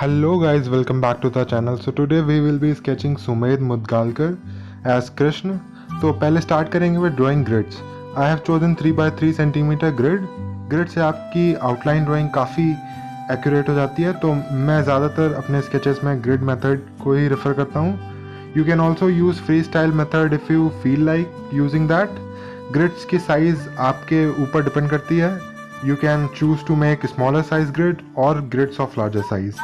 Hello guys, welcome back to the channel. So today we will be sketching Sumed Mudgalkar as Krishna. तो पहले start करेंगे with drawing grids. I have chosen 3x3 centimetre grid. Grid से आपकी outline drawing काफ़ी accurate हो जाती है, तो मैं ज़्यादातर अपने स्केचेस में ग्रिड मेथड को ही रेफर करता हूँ. You can also use free style method if you feel like using that. Grids की साइज़ आपके ऊपर डिपेंड करती है. You can choose to make smaller size grid or grids of larger size.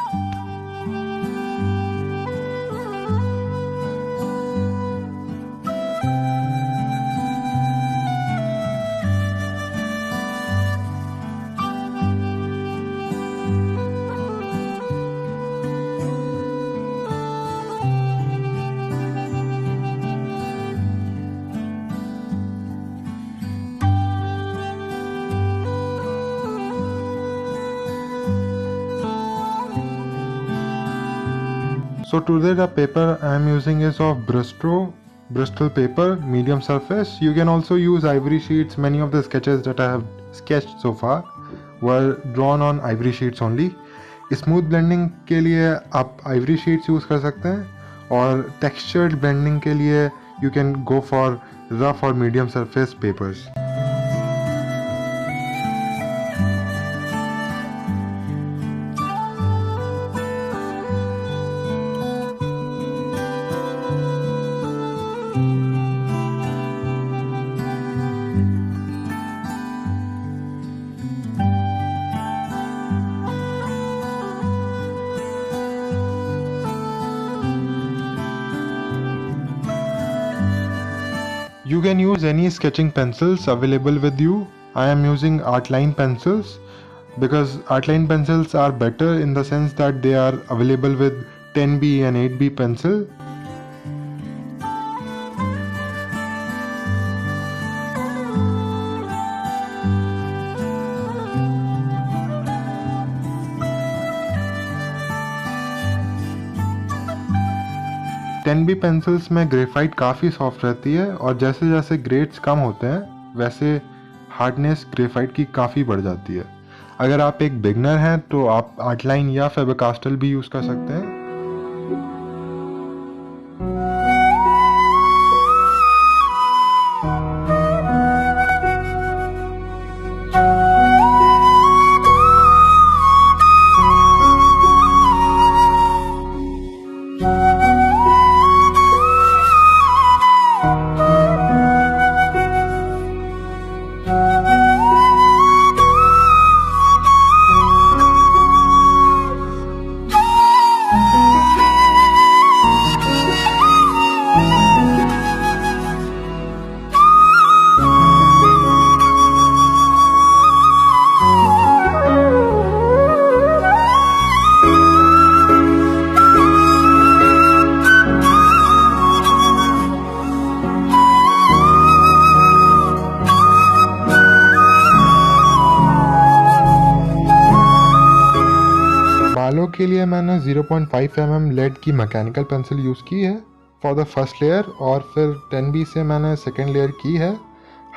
So today the paper I am using is of Bristol paper, medium surface. You can also use ivory sheets. Many of the sketches that I have sketched so far were drawn on ivory sheets only. Smooth blending के लिए आप ivory sheets use कर सकते हैं, और textured blending के लिए you can go for rough or medium surface papers. You can use any sketching pencils available with you. I am using Artline pencils because Artline pencils are better in the sense that they are available with 10B and 8B pencil. Ten B pencils में graphite काफ़ी soft रहती है, और जैसे जैसे grades कम होते हैं वैसे हार्डनेस ग्रेफाइट की काफ़ी बढ़ जाती है. अगर आप एक बिगनर हैं तो आप आर्टलाइन या फेबर-कास्टल भी यूज़ कर सकते हैं. बालों के लिए मैंने 0.5 mm लेड की मैकेनिकल पेंसिल यूज़ की है फॉर द फर्स्ट लेयर, और फिर 10B से मैंने सेकेंड लेयर की है.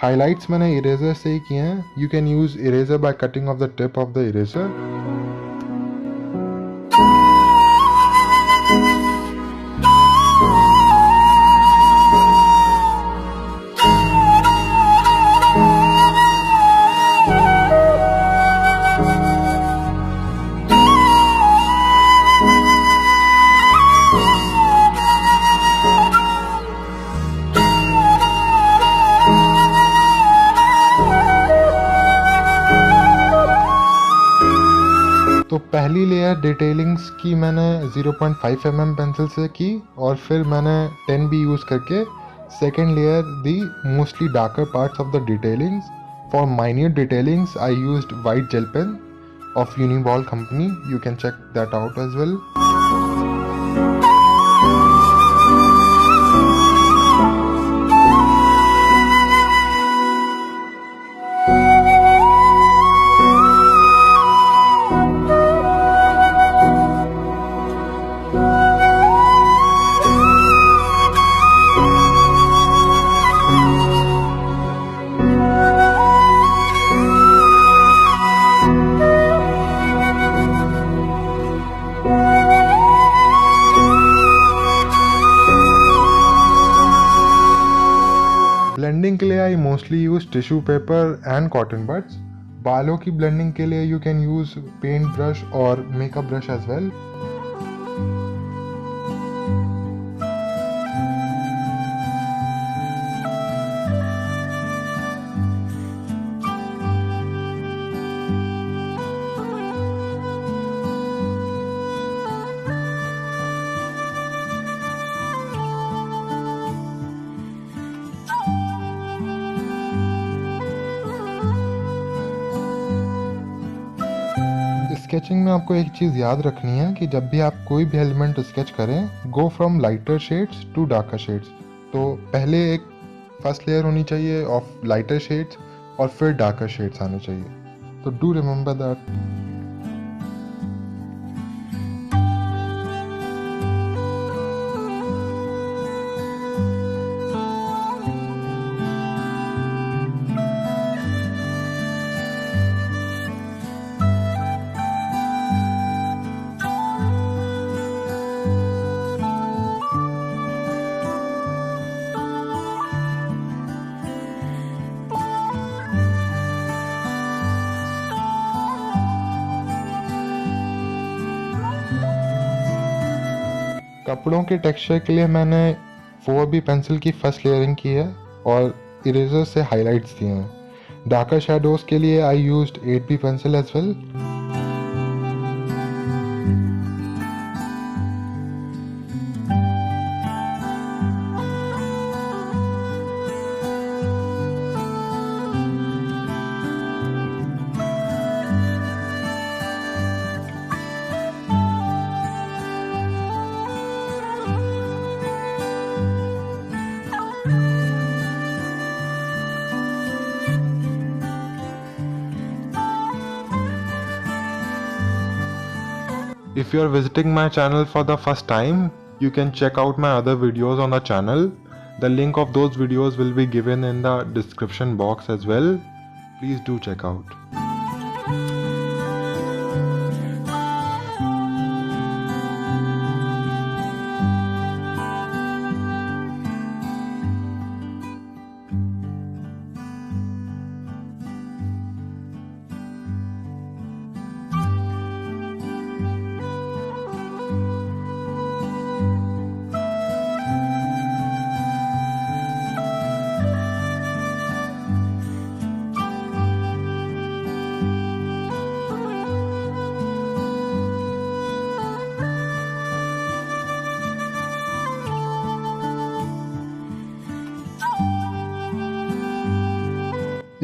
हाइलाइट्स मैंने इरेजर से ही किए हैं. You can use eraser by cutting of the tip of the eraser. तो पहली लेयर डिटेलिंग्स की मैंने 0.5 mm पेंसिल से की, और फिर मैंने 10B यूज़ करके सेकेंड लेयर दी mostly darker parts of the detailings. For minute detailings I used white gel pen of Uniball company. You can check that out as well. Bye. Blending के लिए I mostly use tissue paper and cotton buds. बालों की blending के लिए you can use paint brush और makeup brush as well. Sketching में आपको एक चीज़ याद रखनी है कि जब भी आप कोई भी एलिमेंट स्केच करें, go from lighter shades to darker shades. तो पहले एक फर्स्ट लेयर होनी चाहिए ऑफ लाइटर शेड्स और फिर डार्कर शेड्स आने चाहिए। तो डू रिमेंबर दैट। कपड़ों के टेक्सचर के लिए मैंने 4B पेंसिल की फर्स्ट लेयरिंग की है और इरेजर से हाइलाइट्स दिए हैं। डार्कर शेडोज के लिए I used 8B pencil as well. If you are visiting my channel for the first time, you can check out my other videos on the channel. The link of those videos will be given in the description box as well. Please do check out.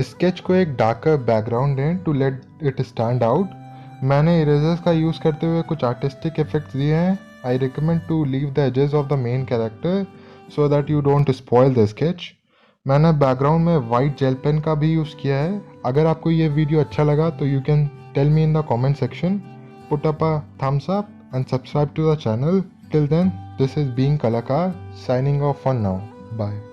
Sketch को एक darker background दें to let it stand out. मैंने erasers का use करते हुए कुछ artistic effects दिए हैं। I recommend to leave the edges of the main character so that you don't spoil the sketch. मैंने बैकग्राउंड में वाइट जेल पेन का भी यूज़ किया है। अगर आपको ये वीडियो अच्छा लगा तो you can tell me in the comment section, put up a thumbs up and subscribe to the channel. Till then, this is being Kalakar, signing off for now. Bye.